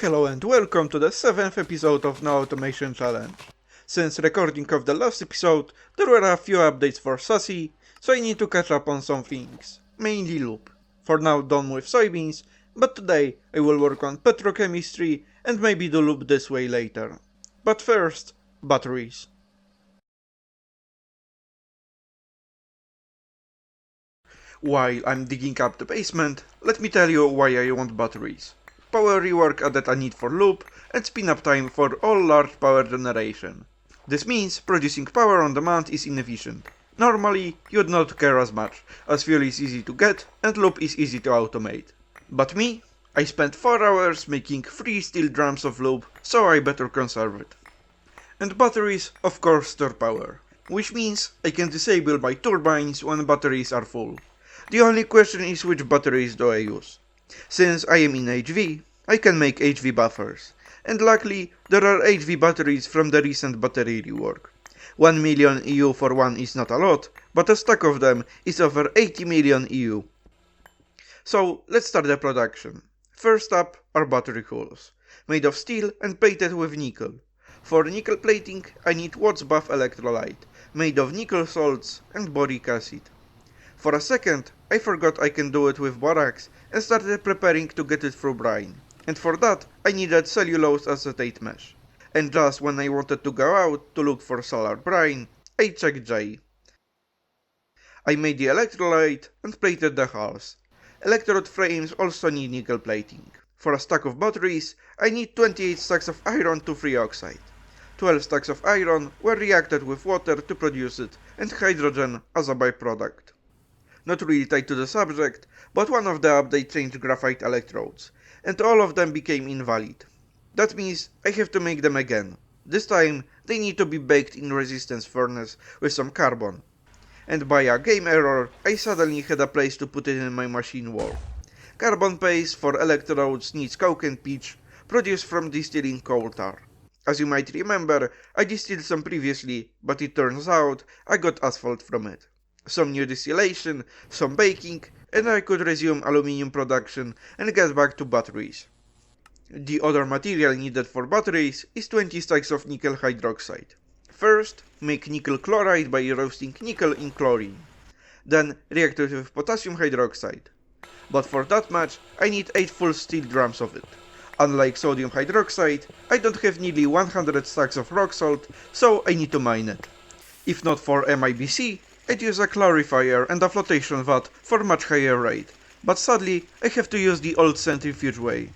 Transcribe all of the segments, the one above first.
Hello and welcome to the 7th episode of No Automation Challenge. Since recording of the last episode, there were a few updates for SuSy, so I need to catch up on some things, mainly loop. For now done with soybeans, but today I will work on petrochemistry and maybe do loop this way later. But first, batteries. While I'm digging up the basement, let me tell you why I want batteries. Power rework added a need for loop, and spin-up time for all large power generation. This means producing power on demand is inefficient. Normally, you'd not care as much, as fuel is easy to get and loop is easy to automate. But me? I spent 4 hours making 3 steel drums of loop, so I better conserve it. And batteries, of course, store power, which means I can disable my turbines when batteries are full. The only question is which batteries do I use. Since I am in HV, I can make HV buffers, and luckily there are HV batteries from the recent battery rework. 1 million EU for one is not a lot, but a stack of them is over 80 million EU. So let's start the production. First up are battery hulls, made of steel and plated with nickel. For nickel plating I need Watts buff electrolyte, made of nickel salts and boric acid. For a second, I forgot I can do it with borax and started preparing to get it through brine. And for that, I needed cellulose acetate mesh. And just when I wanted to go out to look for solar brine, I checked J. I made the electrolyte and plated the hulls. Electrode frames also need nickel plating. For a stack of batteries, I need 28 stacks of iron to free oxide. 12 stacks of iron were reacted with water to produce it, and hydrogen as a byproduct. Not really tied to the subject, but one of the updates changed graphite electrodes, and all of them became invalid. That means I have to make them again. This time they need to be baked in resistance furnace with some carbon. And by a game error, I suddenly had a place to put it in my machine wall. Carbon paste for electrodes needs coke and pitch, produced from distilling coal tar. As you might remember, I distilled some previously, but it turns out I got asphalt from it. Some new distillation, some baking, and I could resume aluminium production and get back to batteries. The other material needed for batteries is 20 stacks of nickel hydroxide. First, make nickel chloride by roasting nickel in chlorine. Then react it with potassium hydroxide. But for that much, I need 8 full steel drums of it. Unlike sodium hydroxide, I don't have nearly 100 stacks of rock salt, so I need to mine it. If not for MIBC, I'd use a clarifier and a flotation vat for much higher rate, but sadly I have to use the old centrifuge way.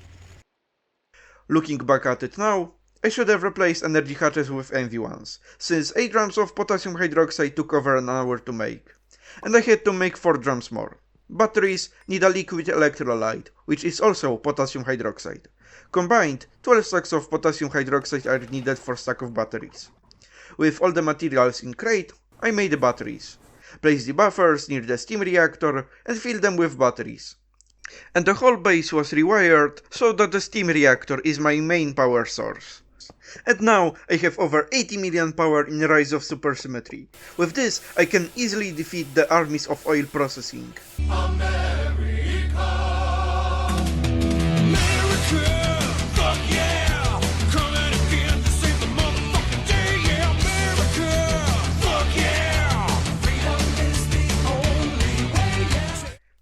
Looking back at it now, I should have replaced energy hatches with MV ones, since 8 drums of potassium hydroxide took over an hour to make, and I had to make 4 drums more. Batteries need a liquid electrolyte, which is also potassium hydroxide. Combined, 12 stacks of potassium hydroxide are needed for stack of batteries. With all the materials in crate, I made the batteries. Place the buffers near the steam reactor and fill them with batteries. And the whole base was rewired so that the steam reactor is my main power source. And now I have over 80 million power in Rise of Supersymmetry. With this I can easily defeat the armies of oil processing.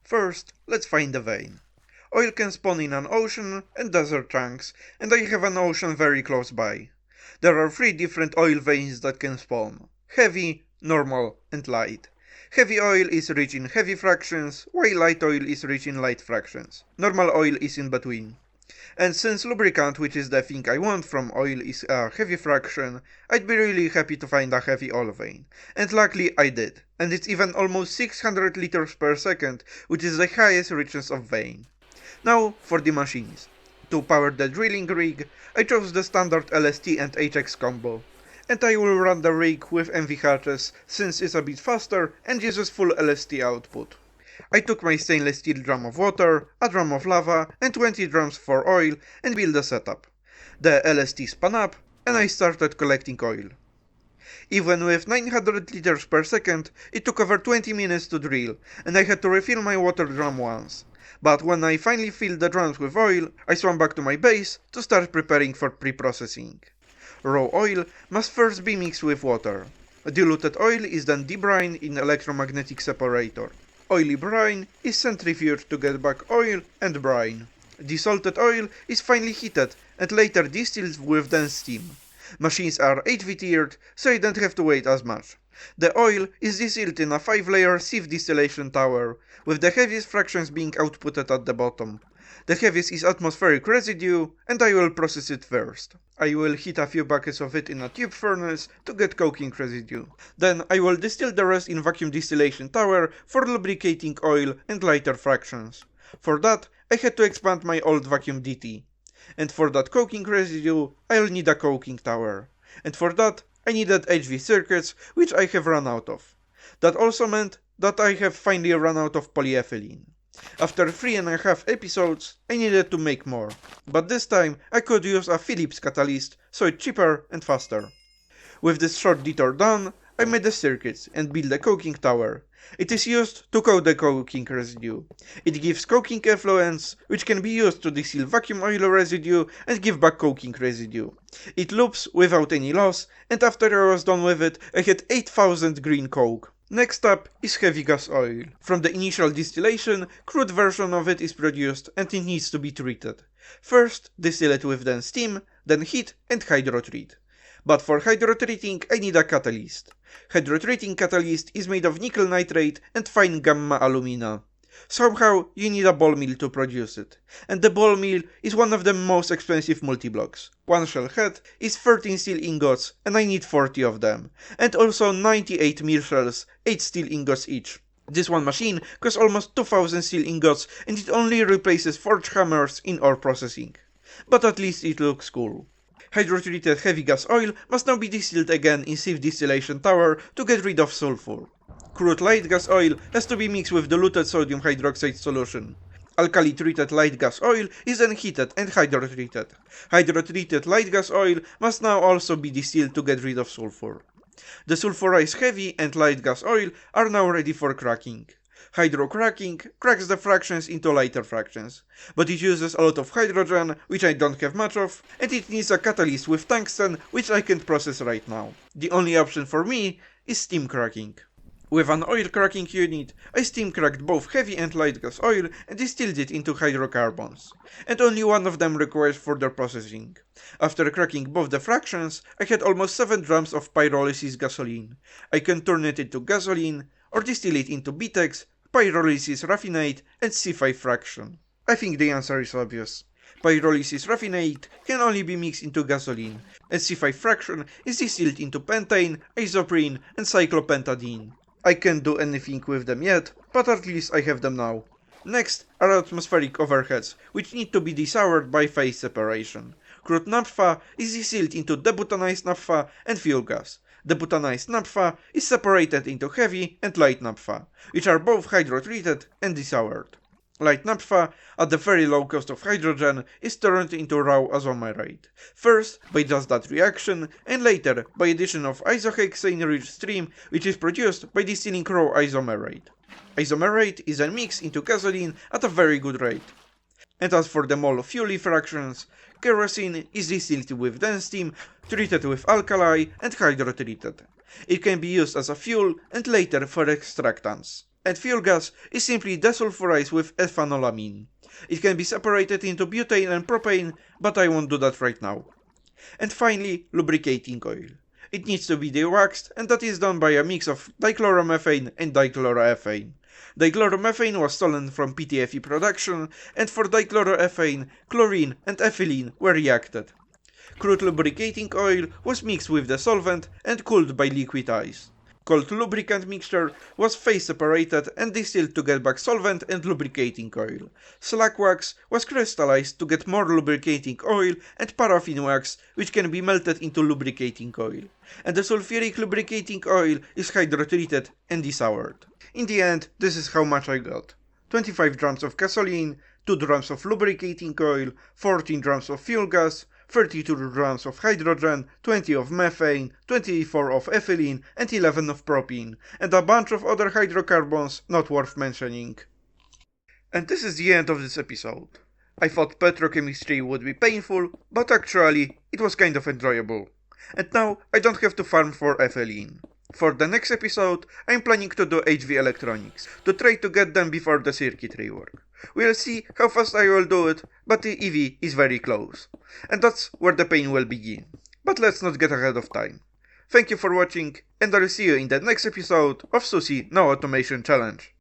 First, let's find a vein. Oil can spawn in an ocean and desert chunks, and I have an ocean very close by. There are 3 different oil veins that can spawn: heavy, normal, and light. Heavy oil is rich in heavy fractions, while light oil is rich in light fractions. Normal oil is in between. And since lubricant, which is the thing I want from oil, is a heavy fraction, I'd be really happy to find a heavy oil vein. And luckily I did, and it's even almost 600 liters per second, which is the highest richness of vein. Now for the machines. To power the drilling rig, I chose the standard LST and HX combo. And I will run the rig with MV hatches since it's a bit faster and uses full LST output. I took my stainless steel drum of water, a drum of lava, and 20 drums for oil and built a setup. The LST spun up, and I started collecting oil. Even with 900 liters per second, it took over 20 minutes to drill, and I had to refill my water drum once. But when I finally filled the drums with oil, I swam back to my base to start preparing for pre-processing. Raw oil must first be mixed with water. Diluted oil is then debrined in electromagnetic separator. Oily brine is centrifuged to get back oil and brine. Desalted oil is finely heated and later distilled with dense steam. Machines are HV tiered, so you don't have to wait as much. The oil is distilled in a 5-layer sieve distillation tower, with the heaviest fractions being outputted at the bottom. The heaviest is atmospheric residue, and I will process it first. I will heat a few buckets of it in a tube furnace to get coking residue. Then I will distill the rest in vacuum distillation tower for lubricating oil and lighter fractions. For that, I had to expand my old vacuum DT. And for that coking residue, I'll need a coking tower. And for that, I needed HV circuits, which I have run out of. That also meant that I have finally run out of polyethylene. After 3.5 episodes, I needed to make more. But this time, I could use a Phillips catalyst, so it's cheaper and faster. With this short detour done, I made the circuits and built the coking tower. It is used to coat the coking residue. It gives coking effluents, which can be used to distill vacuum oil residue and give back coking residue. It loops without any loss, and after I was done with it, I had 8000 green coke. Next up is heavy gas oil. From the initial distillation, crude version of it is produced and it needs to be treated. First, distill it with then steam, then heat and hydrotreat. But for hydrotreating, I need a catalyst. Hydrotreating catalyst is made of nickel nitrate and fine gamma alumina. Somehow, you need a ball mill to produce it. And the ball mill is one of the most expensive multiblocks. One shell head is 13 steel ingots, and I need 40 of them. And also 98 mill shells, 8 steel ingots each. This one machine costs almost 2000 steel ingots, and it only replaces forge hammers in ore processing. But at least it looks cool. Hydrotreated heavy gas oil must now be distilled again in sieve distillation tower to get rid of sulfur. Crude light gas oil has to be mixed with diluted sodium hydroxide solution. Alkali treated light gas oil is then heated and hydrotreated. Hydrotreated light gas oil must now also be distilled to get rid of sulfur. The sulfurized heavy and light gas oil are now ready for cracking. Hydrocracking cracks the fractions into lighter fractions, but it uses a lot of hydrogen, which I don't have much of, and it needs a catalyst with tungsten, which I can't process right now. The only option for me is steam cracking. With an oil cracking unit, I steam cracked both heavy and light gas oil and distilled it into hydrocarbons, and only one of them requires further processing. After cracking both the fractions, I had almost 7 drams of pyrolysis gasoline. I can turn it into gasoline, or distill it into BTEX, pyrolysis raffinate, and C5 fraction. I think the answer is obvious. Pyrolysis raffinate can only be mixed into gasoline, and C5 fraction is distilled into pentane, isoprene, and cyclopentadiene. I can't do anything with them yet, but at least I have them now. Next are atmospheric overheads, which need to be desoured by phase separation. Crude naphtha is distilled into debutanized naphtha and fuel gas. Debutanized naphtha is separated into heavy and light naphtha, which are both hydrotreated and desoured. Light naphtha, at the very low cost of hydrogen, is turned into raw isomerate. First by just that reaction, and later by addition of isohexane-rich stream, which is produced by distilling raw isomerate. Isomerate is then mixed into gasoline at a very good rate. And as for the mole fuel fractions, kerosene is distilled with dense steam, treated with alkali and hydrotreated. It can be used as a fuel and later for extractants. And fuel gas is simply desulfurized with ethanolamine. It can be separated into butane and propane, but I won't do that right now. And finally, lubricating oil. It needs to be dewaxed, and that is done by a mix of dichloromethane and dichloroethane. Dichloromethane was stolen from PTFE production, and for dichloroethane, chlorine and ethylene were reacted. Crude lubricating oil was mixed with the solvent and cooled by liquid ice. Cold lubricant mixture was phase separated and distilled to get back solvent and lubricating oil. Slack wax was crystallized to get more lubricating oil, and paraffin wax, which can be melted into lubricating oil. And the sulfuric lubricating oil is hydrotreated and desoured. In the end, this is how much I got. 25 drams of gasoline, 2 drams of lubricating oil, 14 drams of fuel gas, 32 drams of hydrogen, 20 of methane, 24 of ethylene, and 11 of propene, and a bunch of other hydrocarbons not worth mentioning. And this is the end of this episode. I thought petrochemistry would be painful, but actually, it was kind of enjoyable. And now I don't have to farm for ethylene. For the next episode, I'm planning to do HV electronics, to try to get them before the circuit rework. We'll see how fast I will do it, but the EV is very close. And that's where the pain will begin. But let's not get ahead of time. Thank you for watching, and I'll see you in the next episode of SuSy No Automation Challenge.